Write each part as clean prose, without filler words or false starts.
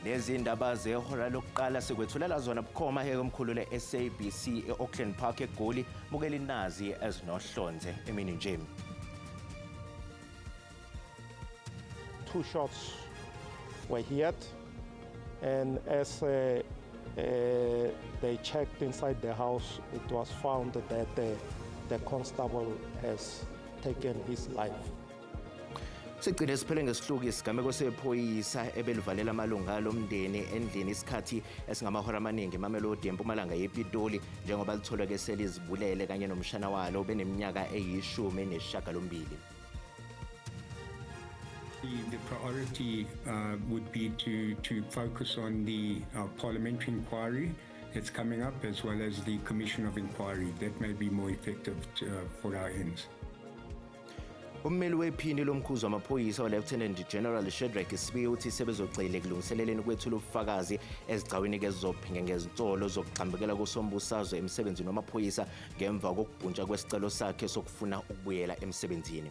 Nezindaba zehora lokuqala sikwethulela zona bukhoma omkhulu le-SABC e-Auckland Park eGoli bukela inazi ezinohlonze emini nje. 2 shots were hit, and as they checked inside the house, it was found that the constable has taken his life. Sigcine siphele ngesihluku isigameko sephoyisa ebelivalela amalunga lomndeni endlini isikhathi esingamahora amaningi eMamelodi eMpumalanga yePitoli njengoba litholwe selizibulele kanye nomshana walo beneminyaka eyi-18. The priority would be to focus on the parliamentary inquiry that's coming up, as well as the Commission of Inquiry. That may be more effective for our ends. Ummeli wephini lomkhuzi wamaphoyisa uLieutenant General Shadrack Sibiya uthi sebezogxile ekulungiseleleni kwethula ubufakazi ezigcaweni ezizophinga ngezinsolo zokuxambekela kusombusazwe emsebenzini wamaphoyisa ngemva kokubhuntsha kwesicelo sakhe sokufuna ukubuyela emsebenzini.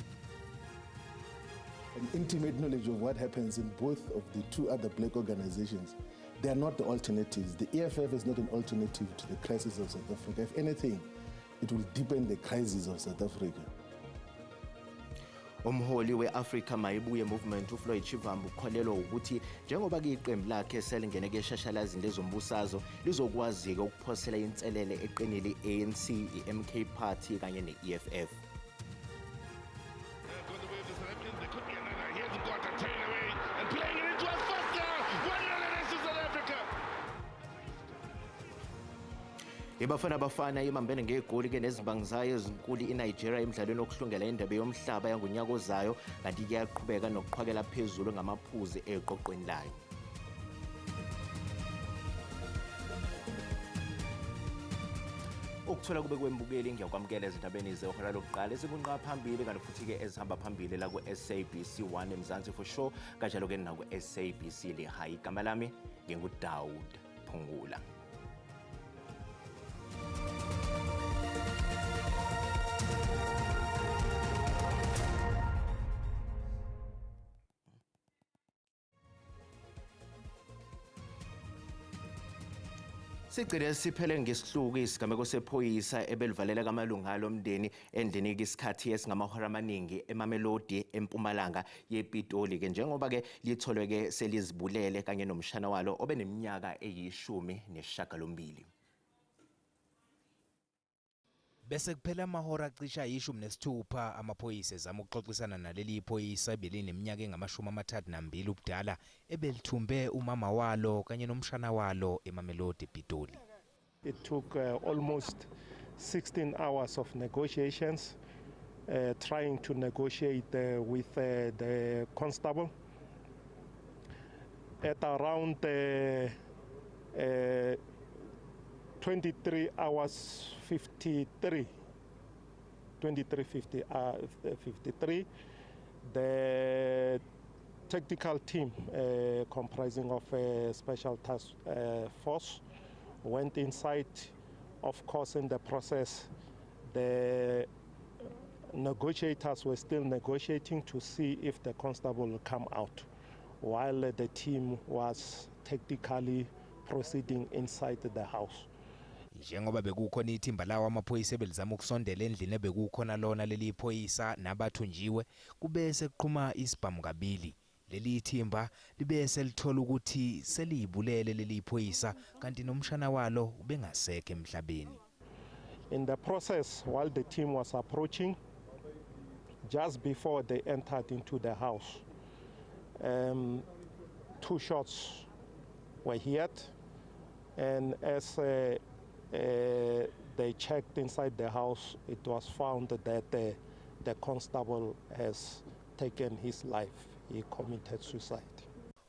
An intimate knowledge of what happens in both of the two other black organizations. They are not the alternatives. The EFF is not an alternative to the crisis of South Africa. If anything, it will deepen the crisis of South Africa. Umholi we-Africa Mayibuye Movement uFloyd Shivambu ukholelwa ukuthi njengoba iqembu lakhe selingene keshashalazini lezombusazwe lizokwazi-ke ukuphosela inselele eqinile i-ANC, i-MK Party kanye ne-EFF. Ibafana imambene ngegoli nezimbangi zayo ezinkulu iNigeria emidlalweni wokuhlungela indebe yomhlaba yangunyaka ozayo kanti iyaqhubeka nokuqhakela phezulu ngamaphuzu eqoqweni layo. Ukuthola kube kwembukeli ngiyakwamukela ezindabeni zehora lokuqala ezikunqa phambili kanti futhi-ke ezihamba phambili la ku-SABC 1 eMzansi for sure kanjalo-ke naku-SABC Lehigh. Igama lami nginguDaud Phungula. Sigcine siphele ngesihluku isigameko sephoyisa ebelivalela kamalunga lomndeni endlini isikhathi esingamahora amaningi eMamelodi eMpumalanga yePitoli njengoba litholwe selizibulele kanye nomshana walo obeneminyaka eyi-18. Bese kuphela amahora acisha yi-16 amaphoyisa ezama ukuxoxisana naleli iphoyisa belineminyaka engama-32 ubudala ebelithumbe umama walo kanye nomshana walo eMamelodi ePitoli. It took almost 16 hours of negotiations, trying to negotiate with the constable. At around 23 hours 53, the tactical team comprising of a special task force went inside. Of course, in the process, the negotiators were still negotiating to see if the constable will come out, while the team was tactically proceeding inside the house. Njengoba bekukhona ithimba lawo amaphoyisa belizama ukusondela endlini ebekukhona lona leli iphoyisa nabathunjiwe kubese kuqhuma isibhamu kabili. Leli ithimba libese lithola ukuthi seliyibulele leli iphoyisa kanti nomshana walo ubengasekho emhlabeni. In the process, while the team was approaching, just before they entered into the house, 2 shots were hit, and as they checked inside the house, it was found that the constable has taken his life. He committed suicide.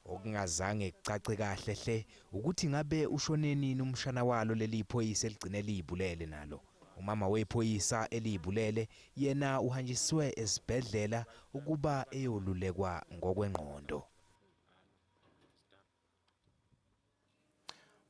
Okungazange kucace kahle hle ukuthi ngabe ushoneni nomshana walo leli iphoyisa eligcine libulele nalo. Umama wephoyisa elibulele yena uhanjiswe esibhedlela ukuba eyolulekwa ngokwengqondo.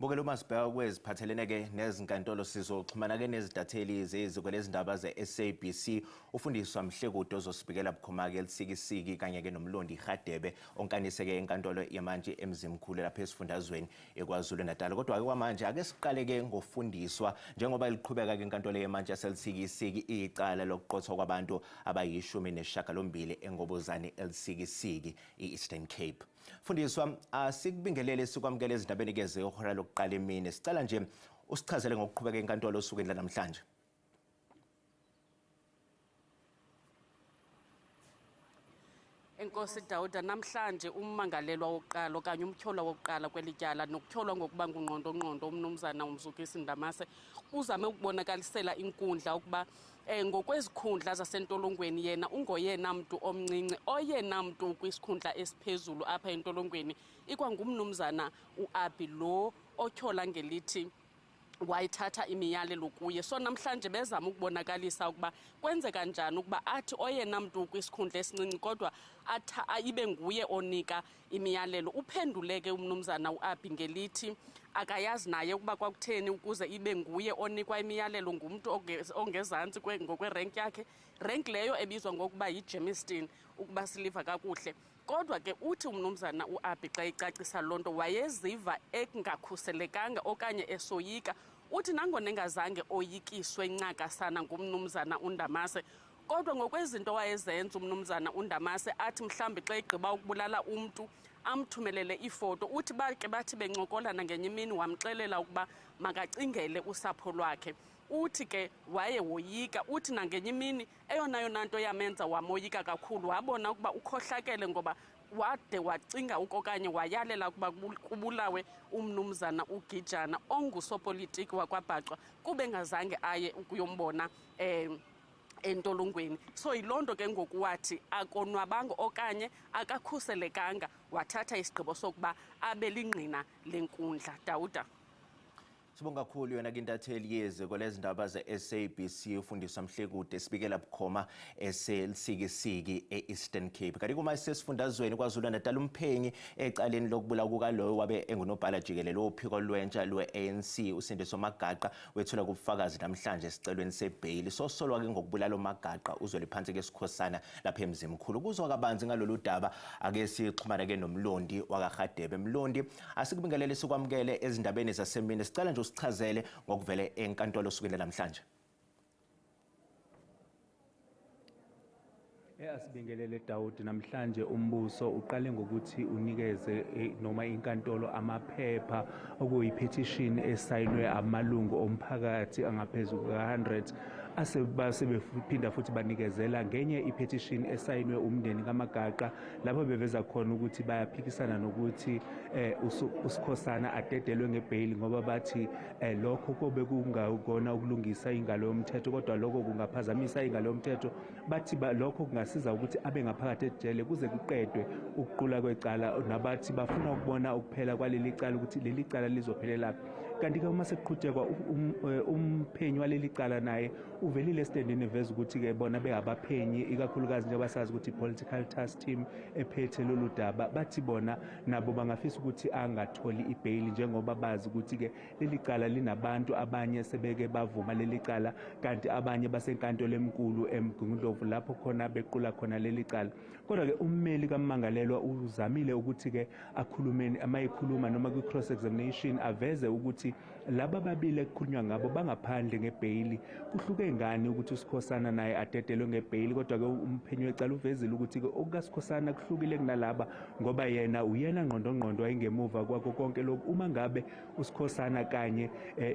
Bukela uma sibheka kweziphathelene-ke nezinkantolo sizoxhumana-ke nezidatheli zeziko lezindaba ze-SABC ufundiswa Mhlekude ozosibikela bukhoma-ke elisikisiki kanye-ke nomlondi Radebe onkanise-ke enkantolo yamanje eMzimkhulu lapha esifundazweni eKwaZulu Natal. Kodwa-ke kwamanje ake siqale-ke ngofundiswa njengoba liqhubeka-ke enkantolo yamanje yaselisikisiki icala lokuqothwa kwabantu abayi-18 engobozane elisikisiki i-Eastern Cape. Fundiswa asikubingelele sikwamukele ezindabeni-ke zehora lokuqala emini. Sicela nje usichazele ngokuqhubeka enkantolo osukwini lanamhlanje. Enkosi Dauda, namhlanje ummangalelwa wokuqala okanye umtyholwa wokuqala kwelityala nokutyholwa ngokuba ngungqondo umnumzana uMzukisi Ndamase uzame ukubonakalisela inkundla ukuba ngokwezikhundla zasentolongweni yena ungoyena mntu omncinci oyena mntu kwisikhundla esiphezulu apha entolongweni ikwangumnumzana uAbi lo otyhola ngelithi wayithatha imiyalelo kuye. So namhlanje bezama ukubonakalisa ukuba kwenzeka njani ukuba athi oyena mntu kwisikhundla esincinci kodwa ibe nguye onika imiyalelo. Uphenduleke umnumzana uAbi ngelithi akayazi naye ukuba kwakutheni ukuze ibe nguye onikwa imiyalelo ngumntu ongezantsi ngokwerenki yakhe, rank leyo ebizwa ngokuba yiGermiston ukuba siliva kakuhle. Kodwa ke uthi umnumzana uAbi xa icacisa loo nto wayeziva engakhuselekanga okanye esoyika. Uthi nangona engazange oyikiswe ncakasana ngumnumzana uNdamase, kodwa ngokwezinto wayezenza umnumzana uNdamase athi mhlambi xa egqiba ukubulala umntu amthumelele ifoto. Uthi bathi bencokolana ngenye imini wamxelela ukuba makacingele usapho lwakhe. Uthi ke waye woyika. Uthi nangenye imini eyona nto yamenza wamoyika kakhulu wabona ukuba ukhohlakele ngoba wade wacinga okanye wayalela ukuba kubulawe umnumzana uGijana ongusopolitiki wakwaBhaqwa kube ngazange aye ukuyombona entolongweni. So yiloo nto ke ngoku wathi akonwabanga okanye akakhuselekanga wathatha isigqibo sokuba abe lingqina lenkundla. Dauda. Sibonga kakhulu yona kintatheli yeziko lezindaba ze-SABC ufundiswa Mhlekude sibikela bukhoma eselisikisiki e-Eastern Cape. Kanti kuma sesifundazweni KwaZulu Natal umphenyi ecaleni lokubulawa kukaloyo wabe engunobhala jikelele wophiko lwentsha lwe-ANC uSindiso Magaqa wethula kubufakazi namhlanje esicelweni sebail. Sosolwa-ke ngokubulala uMagaqa uzwele phansi kwesikhosana lapha eMzimkhulu. Kuzwa kabanzi ngalolu daba ake sixhumane-ke nomlondi wakaRadebe. Mlondi, asikubingelele sikwamukele ezindabeni zasemini. Sicela nje usichazele ngokuvele enkantolo osukwini namhlanje. Asibingelele Dawudi, namhlanje umbuso uqale ngokuthi unikeze noma inkantolo amaphepha okuyipetition esayinwe amalungu omphakathi angaphezulu ka100 asebephinda futhi banikezela ngenye ipetition esayinwe umndeni kaMagaqa lapho beveza khona ukuthi bayaphikisana nokuthi uSikhosana adedelwe ngebail ngoba bathi lokho kobe kungakona ukulungisa ingalo yomthetho kodwa lokho kungaphazamisa ingalo yomthetho. Bathi lokho kungasiza ukuthi abe ngaphakathi ejele kuze kuqedwe ukuqula kwecala nabathi bafuna ukubona ukuphela kwaleli cala ukuthi leli cala lizophelela. Kanti ke uma sekuqhutshekwa umphenyi waleli cala naye uvelile estandini eveza ukuthi ke bona bengabaphenyi ikakhulukazi njengoba sazi ukuthi political task team ephethe lolu daba bathi bona nabo bangafisa ukuthi angatholi ibail njengoba bazi ukuthi ke leli cala linabantu abanye sebeke bavuma leli cala kanti abanye basenkantolo enkulu eMgungundlovu lapho khona bequla khona leli cala. Kodwa ke ummeli kaMmangalelwa uzamile ukuthi ke akhulumeni amayikhuluma noma ku cross examination aveze ukuthi laba babili ekukhulunywa ngabo bangaphandle ngebail. Kuhluke ngani ukuthi uSikhosana naye adedelwe ngebail kodwa ke umphenyi wecala uvezile ukuthi ke okukaSikhosana kuhlukile kunalaba ngoba yena uyena ngqondongqondo wayengemuva kwakho konke lokhu. Uma ngabe uSikhosana kanye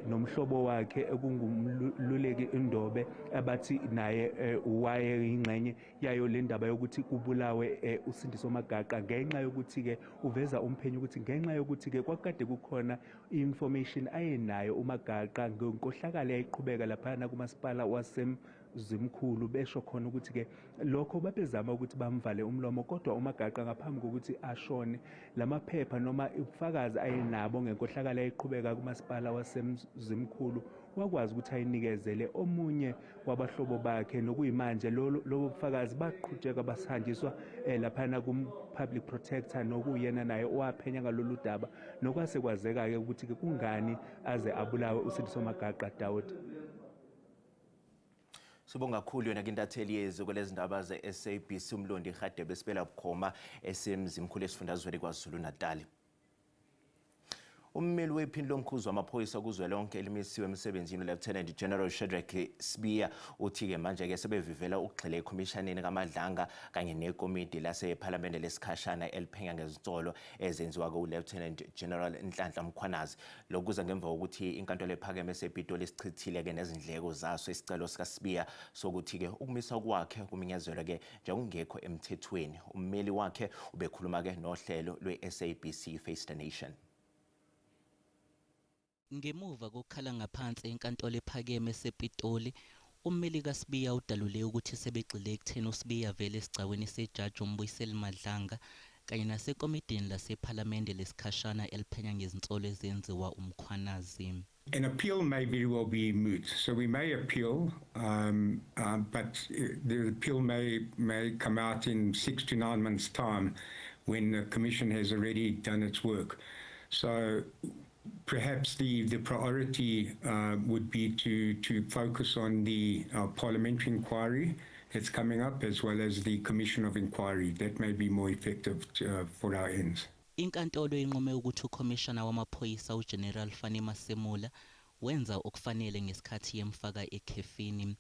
nomhlobo wakhe ekungumluleki Indobe abathi naye waye ingxenye yayo le ndaba yokuthi kubulawe uSindiso Magaqa ngenxa yokuthi ke uveza umphenyi ukuthi ngenxa yokuthi ke kwakade kukhona information ayenayo uMagaqa ngenkohlakalo eyayiqhubeka lapha kumasipala waseMzimkhulu besho khona ukuthi ke lokho babezama ukuthi bamvale umlomo kodwa uMagaqa ngaphambi kokuthi ashone lamaphepha noma ubufakazi ayenabo ngenkohlakalo eyayiqhubeka kumasipala waseMzimkhulu wakwazi ukuthi ayinikezele omunye wabahlobo bakhe nokuyimanje lobo bufakazi baqhutsheka basahanjiswa laphana kum-public protector nokuyena naye owaphenya ngalolu daba nokwase kwazeka-ke ukuthi-ke kungani aze abulawe uSindiso Magaqa Daud. Sibonga kakhulu yona kintatheli yezwe kulezi ndaba ze-SABC umlondi Radebe Sibela Bukhoma esemzimkhulu esifundazweni KwaZulu Natal. Ummeli wephini lomkhuzi wamaphoyisa kuzwelonke elimisiwe emsebenzini Lieutenant General Shadrack Sibiya uthi-ke manje-ke sebevivela ukugxila ekhomishaneni kaMadlanga kanye nekomidi lasephalamende lesikhashana eliphenya ngezinsolo ezenziwa ku-Lieutenant General Nhlanhla Mkhwanazi. Lokhu kuza ngemva kokuthi inkantolo ephakeme esePitoli isichithile-ke nezindleko zaso isicelo sikaSibiya sokuthi-ke ukumisa kwakhe kuminyezelwe-ke njengokungekho emthethweni. Ummeli wakhe ubekhuluma-ke nohlelo lwe-SABC Face the Nation. Ngemuva kokukhala ngaphansi enkantolo ephakeme esePitoli, ummeli kaSibiya udalule ukuthi sebegxile ekutheni uSibiya vele esigcaweni sejaji uMbuyiseli Madlanga kanye nasekomidini lasephalamende lesikhashana eliphenya ngezinsolo ezenziwa uMkhwanazi. An appeal may very well be moot, so we may appeal, but the appeal may come out in 6 to 9 months' time when the commission has already done its work. So perhaps the priority would be to focus on the parliamentary inquiry that's coming up, as well as the commission of inquiry. That may be more effective for our ends. Inkantolo inqume ukuthi uCommissioner wamaphoyisa uGeneral Fani Masemula wenza okufanele ngesikhathi yemfaka ekhefini.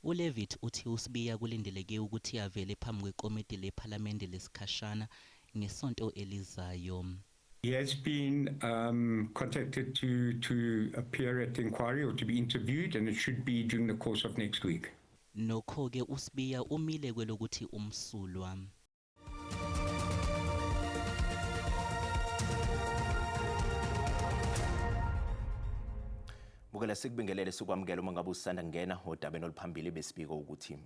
uLevitt uthi uSibiya kulindeleke ukuthi avele phambi kwekomiti lephalamende lesikhashana ngesonto elizayo. He has been contacted to appear at the inquiry or to be interviewed, and it should be during the course of next week. Nokho-ke uSibiya umile kwelokuthi umsulwa. Bukela sikubingelele sikwamukela uma ngabe usanda ngena odabeni oluphambili besibiko ukuthi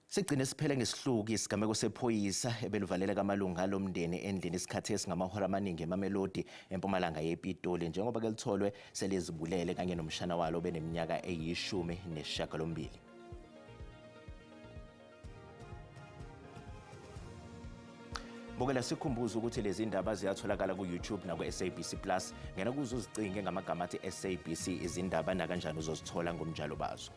sigcine siphele ngesihluku isigameko sephoyisa ebelivalela kamalunga lomndeni endlini isikhathi esingamahora amaningi eMamelodi empumalanga yePitoli njengoba ke litholwe selezibulele kanye nomshana walo beneminyaka eyi-18. Bukela sikhumbuza ukuthi lezi ndaba ziyatholakala ku-YouTube naku-SABC Plus. Ngena kuzo uzicinge ngamagama athi SABC izindaba nakanjani uzozithola ngomnjalo bazo.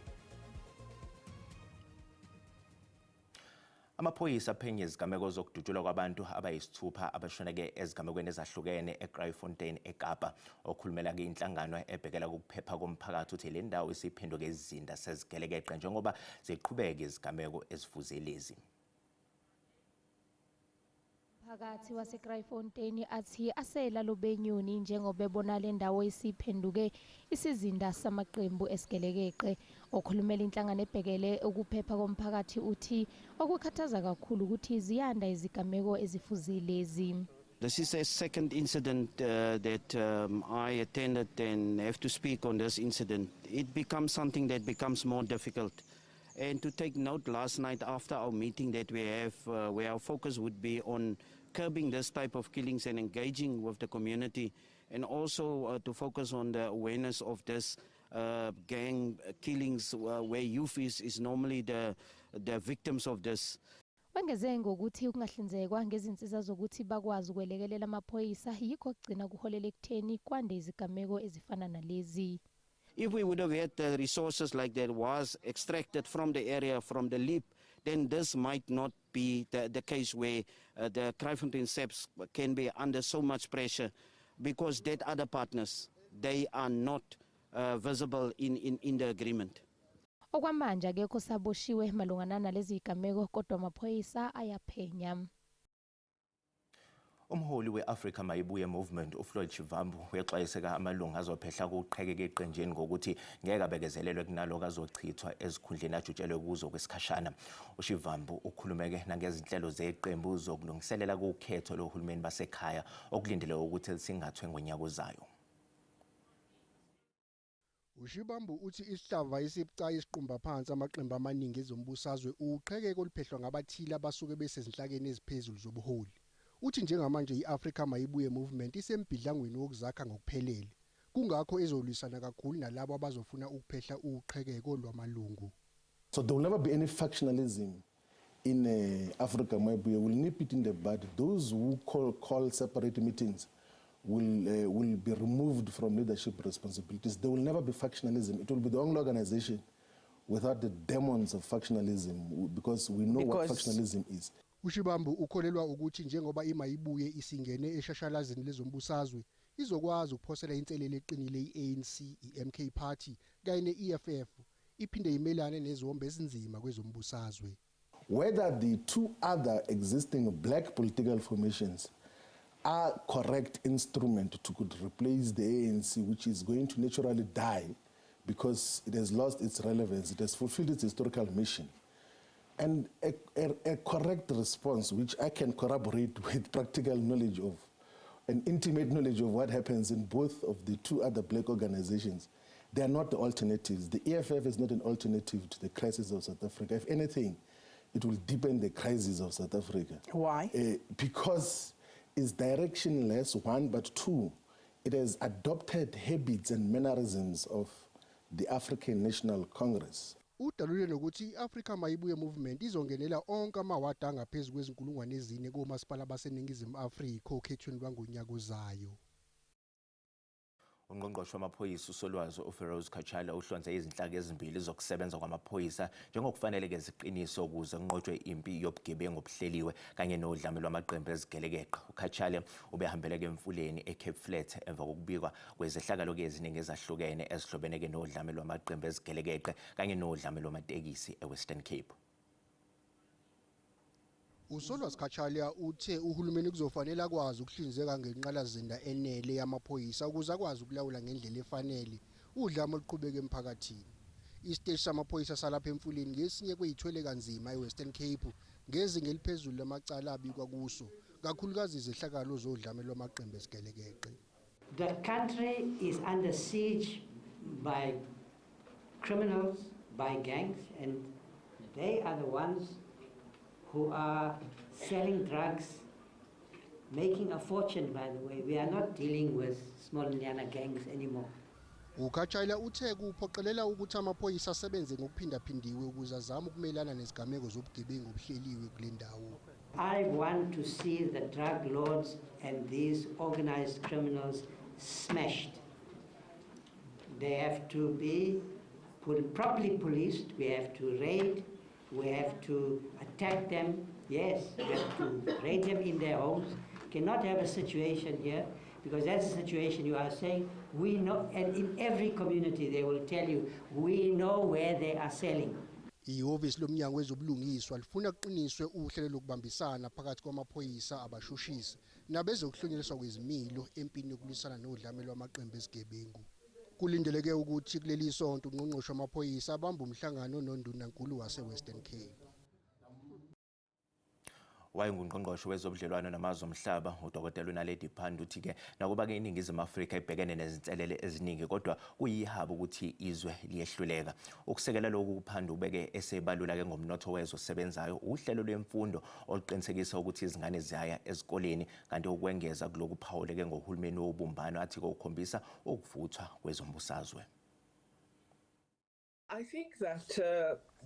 Amaphoyisa aphenye izigameko zokudutshulwa kwabantu abayisithupha abashoneke ezigamekweni ezahlukene eGraaifontein eKapa. Okhulumela-ke inhlangano ebhekela ukuphepha komphakathi uthi le ndawo isiphenduke izinda sezigelekeqe njengoba ziqhubeka izigameko ezifuze lezi. Phakathi waseGraaifontein athi asela lobenyoni njengoba ebona le ndawo isiphenduke isizinda samaqembu esigelekeqe. Okhulumela inhlangano ebhekele ukuphepha komphakathi uthi okukhathaza kakhulu ukuthi ziyanda izigameko ezifuzile lezi. This is a second incident that I attended and have to speak on this incident. It becomes something that becomes more difficult. And to take note last night after our meeting that we have, where our focus would be on curbing this type of killings and engaging with the community, and also to focus on the awareness of this gang killings where youth is normally the victims of this. Wengeze ngokuthi ukungahlinzekwa ngezinsiza zokuthi bakwazi ukwelekelela amaphoyisa yikho kugcina kuholela ekutheni kwande izigameko ezifana nalezi. If we would have had the resources like that was extracted from the area, from the leap, then this might not be the case where the Kraaifontein SAPS can be under so much pressure, because that other partners, they are not visible in the agreement. Okwamanje akekho saboshiwe malungana nalezi zigameko kodwa amaphoyisa ayaphenya. Umholi we-Africa Mayibuye Movement uFloyd Shivambu uyexwayiseka amalunga azophehla ukuqhekeka eqenjini ngokuthi ngeke abekezelelwe kunaloko azochithwa ezikhundleni ajutshelwe kuzo kwesikhashana. uShivambu ukhulumeke nangezinhlelo zeqembu zokulungiselela ukhetho lohulumeni basekhaya okulindele ukuthi lisingathwe ngonyaka ozayo. uShivambu uthi isihlava esibucayi isiqumba phansi amaqembu amaningi ezombusazwe uqhekeko oluphehlwa ngabathile abasuke besezinhlakeni eziphezulu zobuholi. Uthi njengamanje i-Africa Mayibuye Movement isembhidlangweni wokuzakha ngokuphelele. kungakho ezolwisana kakhulu nalabo abazofuna ukuphehla uqhekeko lwamalungu. So there will never be any factionalism in Africa, Mabuye. We'll nip it in the bud. Those who call separate meetings will be removed from leadership responsibilities. There will never be factionalism. It will be the only organization without the demons of factionalism, because we know what factionalism is. Ushibambu ukholelwa ukuthi njengoba imayibuye isingene eshashalazini lezombusazwe izokwazi ukuphosela inselele eqinile iANC, iMK Party kanye neEFF iphinde imelane nezombe ezinzima kwezombusazwe. Whether the two other existing black political formations are correct instrument to could replace the ANC, which is going to naturally die because it has lost its relevance, it has fulfilled its historical mission. And a correct response, which I can corroborate with practical knowledge of, an intimate knowledge of what happens in both of the two other black organizations, they are not the alternatives. The EFF is not an alternative to the crisis of South Africa. If anything, it will deepen the crisis of South Africa. Why? Because it's directionless, one, but two, it has adopted habits and mannerisms of the African National Congress. Udalule nokuthi iAfrica Mayibuye Movement izongenela onke amawadi angaphezulu kwezinkulungwane ezine komasipala baseNingizimu Afrika okhethweni lwangonyaka ozayo. Ungqongqoshe wamaphoyisa uSolwazi uFeroz Khatshale uhlonze izinhlaka ezimbili zokusebenza kwamaphoyisa njengokufanele ziqiniso ukuze kunqotshwe impi yobugebengu obuhleliwe kanye nodlame lwamaqembu ezigelekeqe. uKhatshale ubehambeleke emfuleni eCape Flat emva kokubikwa kwezehlakalo eziningi ezahlukene ezihlobeneke nodlame lwamaqembu ezigelekeqe kanye nodlame lwamatekisi eWestern Cape. Usolwazi Khatshale uthe uhulumeni kuzofanele akwazi ukuhlinzeka ngenqalazinda enele yamaphoyisa ukuze akwazi ukulawula ngendlela efanele udlame oluqhubeka emphakathini. Isiteshi samaphoyisa salapha emfuleni ngesinye kweyithwele kanzima eWestern Cape ngezinga eliphezulu lamacala abikwa kuso kakhulukazi izehlakalo zodlame lwamaqembu ezigelekeqe. The country is under siege by criminals, by gangs, and they are the ones who are selling drugs, making a fortune, by the way. We are not dealing with small Nyana gangs anymore. uKhatshale uthe kuphoqelela ukuthi amaphoyisa asebenze ngokuphindaphindiwe ukuze azame ukumelana nezigameko zobugebengu obuhleliwe kule ndawo. I want to see the drug lords and these organized criminals smashed. They have to be properly policed. We have to raid. We have to attack them. Yes, we have to raid them in their homes. Cannot have a situation here, because that's the situation you are saying. We know, and in every community they will tell you, we know where they are selling. Ihhovisi lomnyango wezobulungiswa lifuna kuqiniswe uhlelo lokubambisana phakathi kwamaphoyisa abashushisi nabezokuhlonyeliswa kwezimilo empini yokulwisana nodlame lwamaqembu ezigebengu. Kulindeleke ukuthi kuleli sonto ungqongqoshe wamaphoyisa abamba umhlangano noNdunankulu waseWestern Cape. Wayengungqongqoshe wezobudlelwano namazwe omhlaba uDkt Naledi Pandor uthi-ke nakuba-ke iNingizimu Afrika ibhekene nezinselele eziningi kodwa kuyihaba ukuthi izwe liyehluleka. Ukusekela lokhu uPandor ubeke esebalula-ke ngomnotho wezwe osebenzayo uhlelo lwemfundo oluqinisekisa ukuthi izingane ziyaya ezikoleni kanti ukwengeza kuloku phawuleke ngohulumeni wobumbano athi-ke ukhombisa ukuvuthwa kwezombusazwe. I think that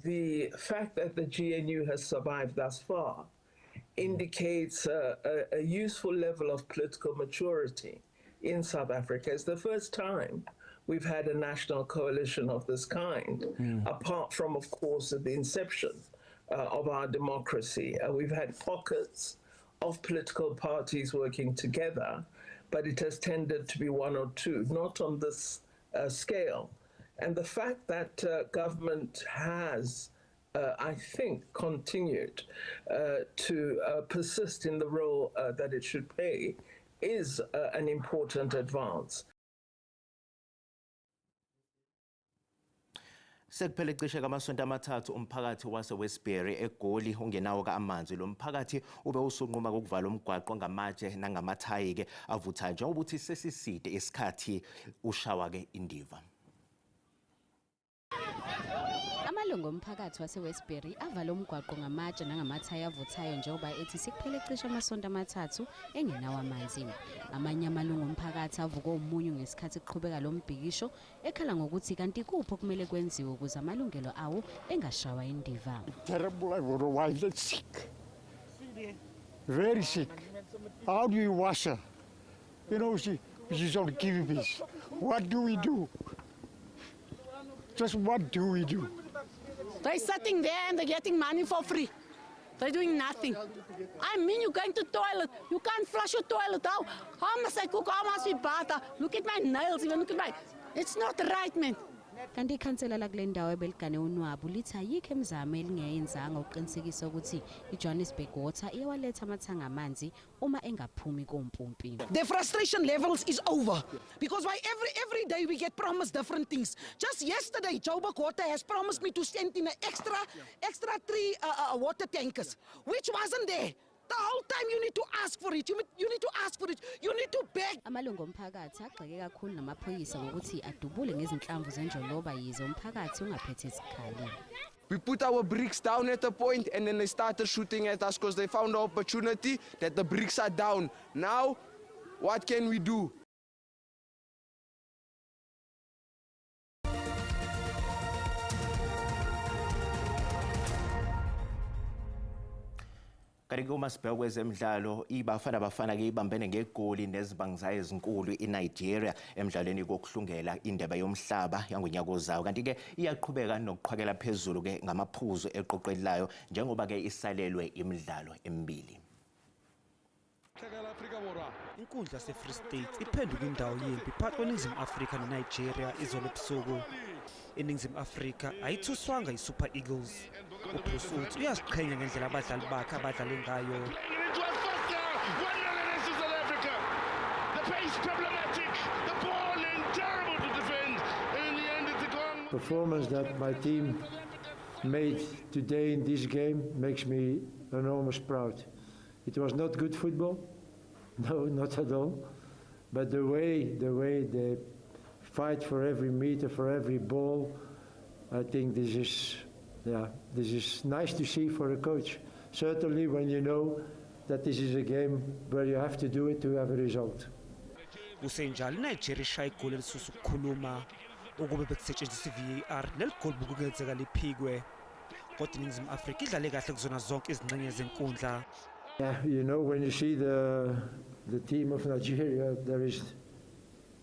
the fact that the GNU has survived thus far indicates a useful level of political maturity in South Africa. It's the first time we've had a national coalition of this kind, apart from, of course, at the inception of our democracy. We've had pockets of political parties working together, but it has tended to be one or two, not on this scale. And the fact that government has I think, continued to persist in the role that it should play is an important advance. Sekuphele cishe kamasonto amathathu umphakathi waseWestbury eGoli ungenawo amanzi. Lo mphakathi ube usunquma ukuvala umgwaqo ngamatshe nangamathayi-ke avuthayo njengokuthi sesiside isikhathi ushawa-ke indiva. Amalungu omphakathi waseWestbury avala umgwaqo ngamatshe nangamathaya avuthayo njengoba ethi sekuphele cishe amasonto amathathu engenawo amanzi. Amanye amalungu omphakathi avuka umunyu ngesikhathi kuqhubeka lo mbhikisho ekhala ngokuthi kanti kuphi okumele kwenziwe ukuze amalungelo awo engashawa indiva. Terrible, my wife is sick. Very sick. How do you wash her? You know, she's on kidneys. What do we do? Just what do we do? They're sitting there and they're getting money for free. They're doing nothing. I mean, you're going to toilet. You can't flush your toilet out. How must I cook? How must we bath? Look at my nails, even look at my... It's not right, man. Kanti ikhansela la kule ndawo ebeligane uNwabu lithi ayikho emizamo elingeyenzanga uqinisekisa ukuthi iJohannesburg Water iyawaletha amathanga amanzi uma engaphumi kompompi. The frustration levels is over because why every day we get promised different things. Just yesterday, Joburg Water has promised me to send in an extra 3 water tankers, which wasn't there. The whole time you need to ask for it. You need to ask for it. You need to beg. Amalungu omphakathi agxeke kakhulu namaphoyisa ngokuthi adubule ngezinhlamvu zenjoloba yize umphakathi ungaphethe isikhali. We put our bricks down at a point and then they started shooting at us because they found the opportunity that the bricks are down. Now, what can we do? Kanti uma sibheka kwezemidlalo iBafana Bafana ke ibambene ngegoli nezibangizayo ezinkulu iNigeria emidlalweni kokuhlungela indebe yomhlaba yangonyaka ozayo kanti ke iyaqhubeka nokuqhakela phezulu ke ngamaphuzu eqoqelayo njengoba ke isalelwe imidlalo emibili. Inkundla se-Free State iphenduka indawo yempi phakathi kweNingizimu Afrika neNigeria izolo ebusuku. INingizimu Afrika ayithuswanga iSuper Eagles. uBruce uthi uyaziqhenya ngendlela abadlali bakhe abadlale ngayo. Performance that my team made today in this game makes me enormous proud. It was not good football, no, not at all. But the way they fight for every meter, for every ball, I think this is nice to see for a coach. Certainly when you know that this is a game where you have to do it to have a result. Kusenjalo Nigeria ishaya igoli elisusa ukukhuluma ukube bekusetshenziswa iVAR leligoli bukungenzeka liphikwe. Kodwa iNingizimu Afrika idlale kahle kuzona zonke izingxenye zenkundla. Yeah, you know, when you see the team of Nigeria, there is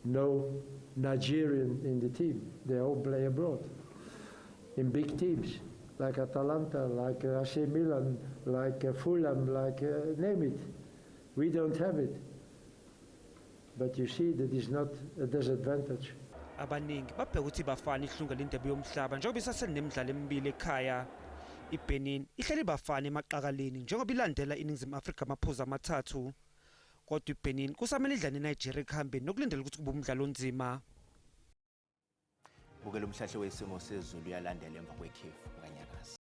no Nigerian in the team. They all play abroad in big teams like Atalanta, like AC Milan, like Fulham, like name it. We don't have it. But you see that is not a disadvantage. Abaningi babheka ukuthi iBafana ihlungela indebe yomhlaba njengoba isasenemidlalo emibili ekhaya. iBenin ihleli iBafana emaqakaleni njengoba ilandela iNingizimu Afrika amaphuzu amathathu. Kodwa iBenin kusamele idlale neNigeria ekhambeni nokulindela ukuthi kube umdlalo onzima. Bukela umhlahlo wesimo sezulu yalandela emva kwekhefu nganyakaza.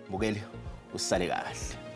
Bukele usale kahle.